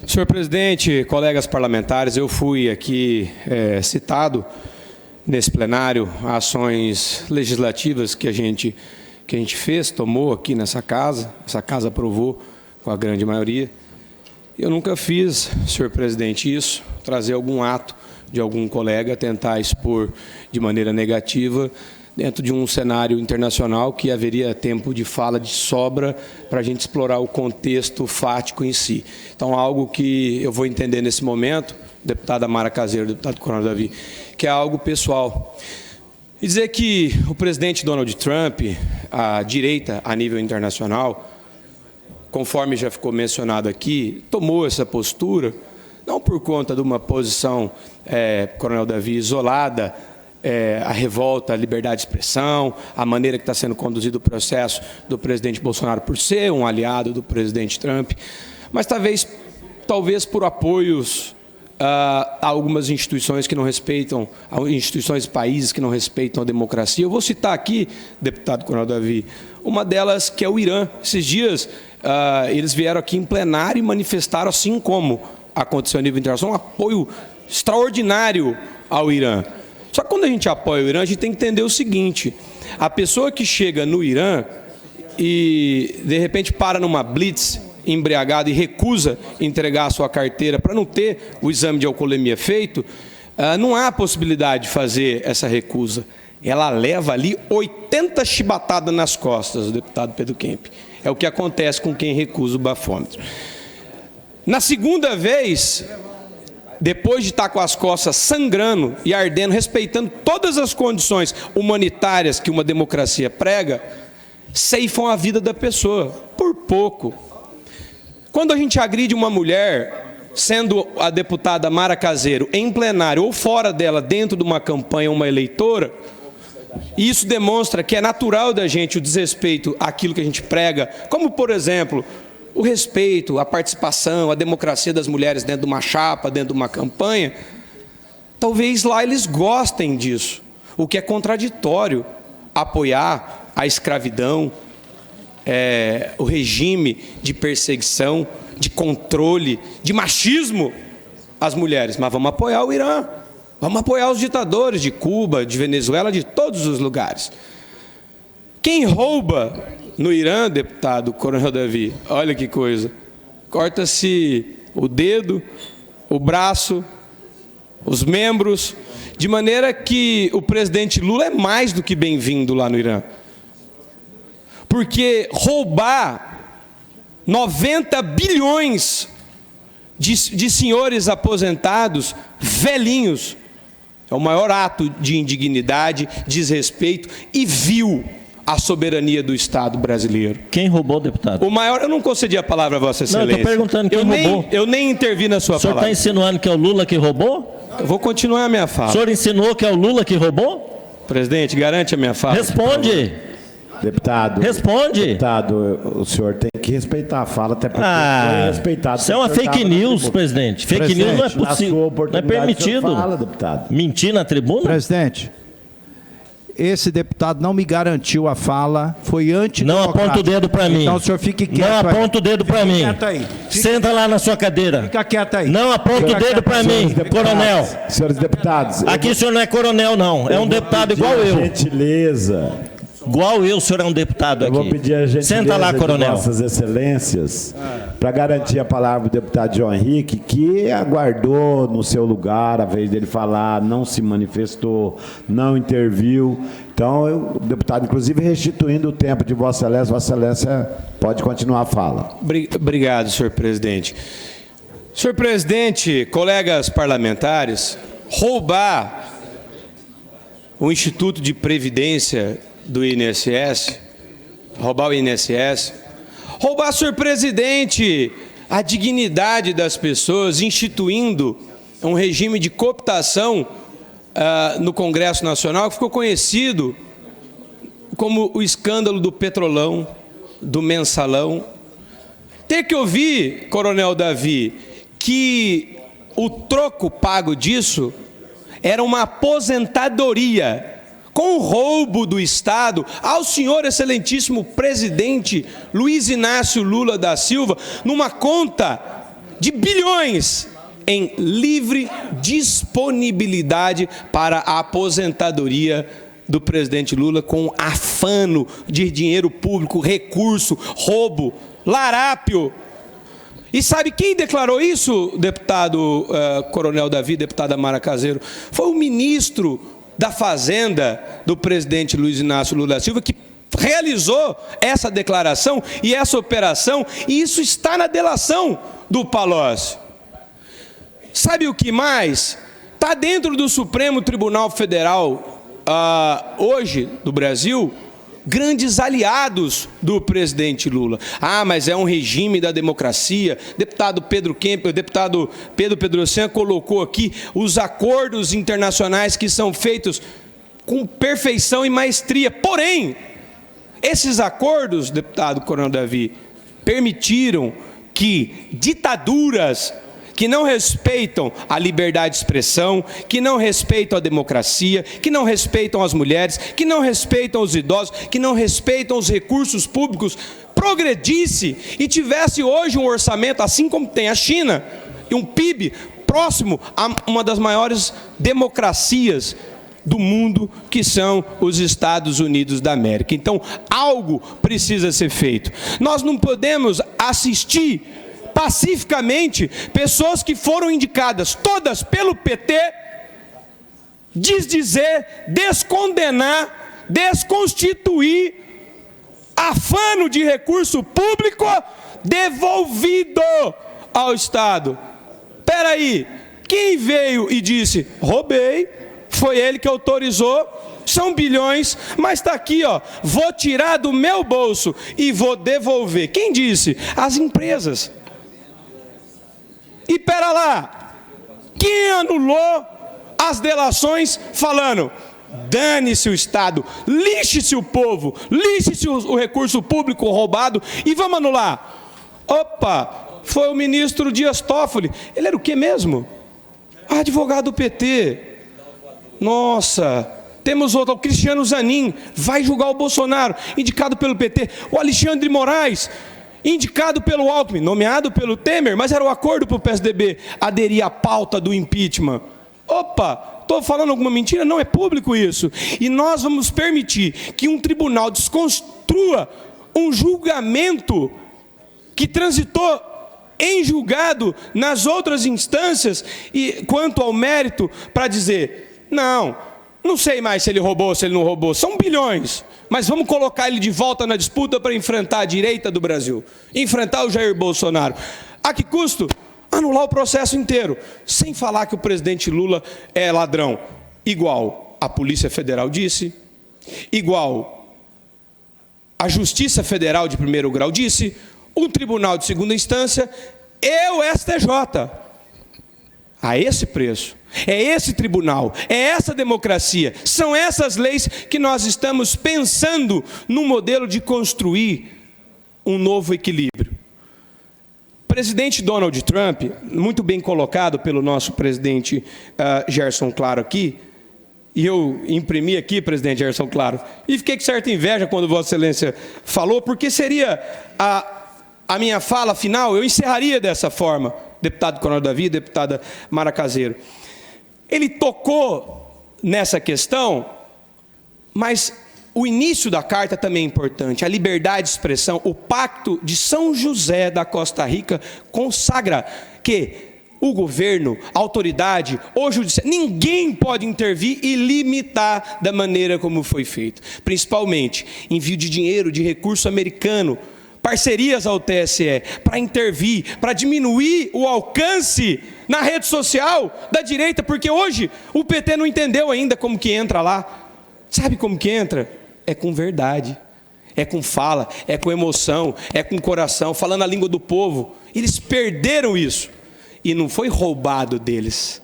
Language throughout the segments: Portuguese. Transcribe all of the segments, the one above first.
Senhor presidente, colegas parlamentares, eu fui aqui citado nesse plenário ações legislativas que a gente fez, tomou aqui nessa casa, essa casa aprovou com a grande maioria. Eu nunca fiz, senhor presidente, isso, trazer algum ato de algum colega, tentar expor de maneira negativa dentro de um cenário internacional que haveria tempo de fala de sobra para a gente explorar o contexto fático em si. Então, algo que eu vou entender nesse momento, deputada Mara Caseiro, deputado Coronel Davi, que é algo pessoal. E dizer que o presidente Donald Trump, a direita a nível internacional, conforme já ficou mencionado aqui, tomou essa postura, não por conta de uma posição, Coronel Davi, isolada, a revolta, a liberdade de expressão, a maneira que está sendo conduzido o processo do presidente Bolsonaro por ser um aliado do presidente Trump, mas talvez por apoios a algumas instituições que não respeitam, instituições e países que não respeitam a democracia. Eu vou citar aqui, deputado Coronel Davi, uma delas que é o Irã. Esses dias eles vieram aqui em plenário e manifestaram, assim como aconteceu a nível internacional, um apoio extraordinário ao Irã. Só que quando a gente apoia o Irã, a gente tem que entender o seguinte: a pessoa que chega no Irã e, de repente, para numa blitz embriagado e recusa entregar a sua carteira para não ter o exame de alcoolemia feito, não há possibilidade de fazer essa recusa. Ela leva ali 80 chibatadas nas costas, o deputado Pedro Kemp. É o que acontece com quem recusa o bafômetro. Na segunda vez, depois de estar com as costas sangrando e ardendo, respeitando todas as condições humanitárias que uma democracia prega, ceifam a vida da pessoa, por pouco. Quando a gente agride uma mulher, sendo a deputada Mara Caseiro, em plenário ou fora dela, dentro de uma campanha, uma eleitora, isso demonstra que é natural da gente o desrespeito àquilo que a gente prega, como, por exemplo, o respeito, a participação, a democracia das mulheres dentro de uma chapa, dentro de uma campanha. Talvez lá eles gostem disso, o que é contraditório apoiar a escravidão, o regime de perseguição, de controle, de machismo às mulheres. Mas vamos apoiar o Irã, vamos apoiar os ditadores de Cuba, de Venezuela, de todos os lugares. Quem rouba no Irã, deputado Coronel Davi, olha que coisa, corta-se o dedo, o braço, os membros, de maneira que o presidente Lula é mais do que bem-vindo lá no Irã. Porque roubar 90 bilhões de senhores aposentados, velhinhos, é o maior ato de indignidade, desrespeito e vil a soberania do Estado brasileiro. Quem roubou, deputado? O maior, eu não concedi a palavra a Vossa Excelência. Não, eu estou perguntando quem roubou. Eu nem intervi na sua palavra. O senhor está insinuando que é o Lula que roubou? Eu vou continuar a minha fala. O senhor insinuou que é o Lula que roubou? Presidente, garante a minha fala. Responde. Deputado. Responde. Deputado, o senhor tem que respeitar a fala, até porque foi respeitado. Isso é uma fake news, presidente. Fake news não é possível. Não é permitido. Fala, deputado. Mentir na tribuna? Presidente, esse deputado não me garantiu a fala, foi antes. Não aponta o dedo para mim. Então o senhor fique quieto. Não aponta o dedo para mim. Quieto aí. Senta lá na sua cadeira. Fica quieto aí. Não aponta o dedo para mim, coronel. Senhores deputados. Aqui o senhor não é coronel, não. É um deputado igual eu. Gentileza. Igual eu, o senhor é um deputado aqui. Eu vou pedir a gentileza Senta lá, coronel. de Vossas Excelências para garantir a palavra do deputado João Henrique, que aguardou no seu lugar a vez dele falar, não se manifestou, não interviu. Então, o deputado, inclusive, restituindo o tempo de Vossa Excelência pode continuar a fala. Obrigado, senhor presidente. Senhor presidente, colegas parlamentares, roubar o Instituto de Previdência do INSS, roubar o INSS, roubar, senhor presidente, a dignidade das pessoas, instituindo um regime de cooptação no Congresso Nacional, que ficou conhecido como o escândalo do Petrolão, do Mensalão. Ter que ouvir, Coronel Davi, que o troco pago disso era uma aposentadoria com o roubo do Estado ao senhor excelentíssimo presidente Luiz Inácio Lula da Silva, numa conta de bilhões em livre disponibilidade para a aposentadoria do presidente Lula, com afano de dinheiro público, recurso, roubo, larápio. E sabe quem declarou isso, deputado Coronel Davi, deputada Mara Caseiro? Foi o ministro da Fazenda do presidente Luiz Inácio Lula da Silva, que realizou essa declaração e essa operação, e isso está na delação do Palocci. Sabe o que mais? Está dentro do Supremo Tribunal Federal, hoje, do Brasil, grandes aliados do presidente Lula. Ah, mas é um regime da democracia. Deputado Pedro Kemp, o deputado Pedro Pedrocian colocou aqui os acordos internacionais que são feitos com perfeição e maestria. Porém, esses acordos, deputado Coronel Davi, permitiram que ditaduras que não respeitam a liberdade de expressão, que não respeitam a democracia, que não respeitam as mulheres, que não respeitam os idosos, que não respeitam os recursos públicos, progredisse e tivesse hoje um orçamento, assim como tem a China, e um PIB próximo a uma das maiores democracias do mundo, que são os Estados Unidos da América. Então, algo precisa ser feito. Nós não podemos assistir pacificamente pessoas que foram indicadas todas pelo PT, desdizer, descondenar, desconstituir, afano de recurso público devolvido ao Estado. Espera aí, quem veio e disse, roubei, foi ele que autorizou, são bilhões, mas está aqui, ó, vou tirar do meu bolso e vou devolver. Quem disse? As empresas. E pera lá, quem anulou as delações falando, dane-se o Estado, lixe-se o povo, lixe-se o recurso público roubado e vamos anular? Opa, foi o ministro Dias Toffoli. Ele era o que mesmo? Advogado do PT. Nossa, temos outro, o Cristiano Zanin, vai julgar o Bolsonaro, indicado pelo PT. O Alexandre Moraes, indicado pelo Alckmin, nomeado pelo Temer, mas era o acordo para o PSDB aderir à pauta do impeachment. Opa, estou falando alguma mentira? Não, é público isso. E nós vamos permitir que um tribunal desconstrua um julgamento que transitou em julgado nas outras instâncias, e quanto ao mérito, para dizer, não sei mais se ele roubou ou se ele não roubou, são bilhões, mas vamos colocar ele de volta na disputa para enfrentar a direita do Brasil, enfrentar o Jair Bolsonaro. A que custo? Anular o processo inteiro, sem falar que o presidente Lula é ladrão, igual a Polícia Federal disse, igual a Justiça Federal de primeiro grau disse, um tribunal de segunda instância e o STJ. A esse preço, é esse tribunal, é essa democracia, são essas leis que nós estamos pensando num modelo de construir um novo equilíbrio. O presidente Donald Trump, muito bem colocado pelo nosso presidente Gerson Claro aqui, e eu imprimi aqui, presidente Gerson Claro, e fiquei com certa inveja quando Vossa Excelência falou, porque seria a minha fala final, eu encerraria dessa forma, deputado Coronel Davi, deputada Mara Caseiro. Ele tocou nessa questão, mas o início da carta também é importante, a liberdade de expressão. O Pacto de São José da Costa Rica consagra que o governo, a autoridade, o judiciário, ninguém pode intervir e limitar da maneira como foi feito. Principalmente envio de dinheiro, de recurso americano, parcerias ao TSE, para intervir, para diminuir o alcance na rede social da direita, porque hoje o PT não entendeu ainda como que entra lá. Sabe como que entra? É com verdade, é com fala, é com emoção, é com coração, falando a língua do povo. Eles perderam isso. E não foi roubado deles,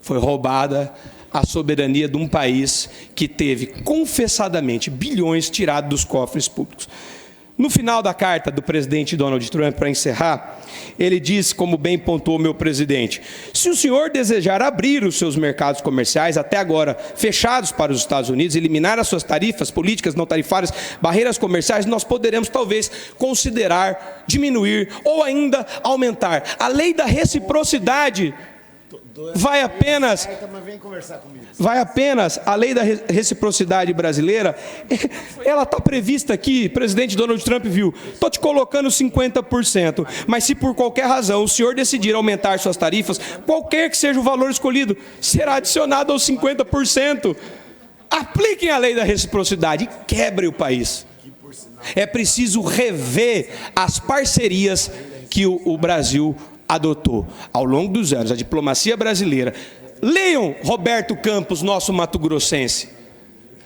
foi roubada a soberania de um país que teve confessadamente bilhões tirados dos cofres públicos. No final da carta do presidente Donald Trump, para encerrar, ele diz, como bem pontuou meu presidente, se o senhor desejar abrir os seus mercados comerciais, até agora fechados para os Estados Unidos, eliminar as suas tarifas, políticas não tarifárias, barreiras comerciais, nós poderemos talvez considerar diminuir ou ainda aumentar. A lei da reciprocidade vai apenas a lei da reciprocidade brasileira, ela está prevista aqui, presidente Donald Trump viu, estou te colocando 50%, mas se por qualquer razão o senhor decidir aumentar suas tarifas, qualquer que seja o valor escolhido, será adicionado aos 50%. Apliquem a lei da reciprocidade e quebre o país. É preciso rever as parcerias que o Brasil adotou ao longo dos anos, a diplomacia brasileira. Leiam Roberto Campos, nosso mato-grossense.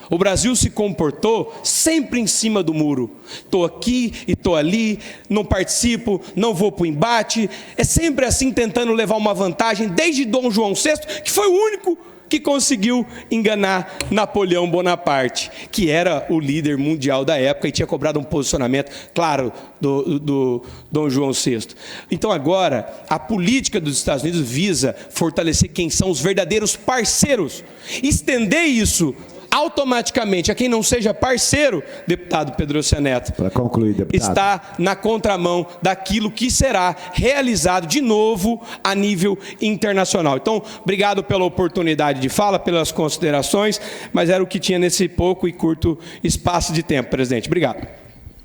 O Brasil se comportou sempre em cima do muro. Estou aqui e estou ali, não participo, não vou para o embate. É sempre assim, tentando levar uma vantagem, desde Dom João VI, que foi o único que conseguiu enganar Napoleão Bonaparte, que era o líder mundial da época e tinha cobrado um posicionamento, claro, do Dom João VI. Então agora, a política dos Estados Unidos visa fortalecer quem são os verdadeiros parceiros, estender isso automaticamente a quem não seja parceiro, deputado Pedrocia Neto, para concluir, deputado, está na contramão daquilo que será realizado de novo a nível internacional. Então, obrigado pela oportunidade de fala, pelas considerações, mas era o que tinha nesse pouco e curto espaço de tempo, presidente. Obrigado.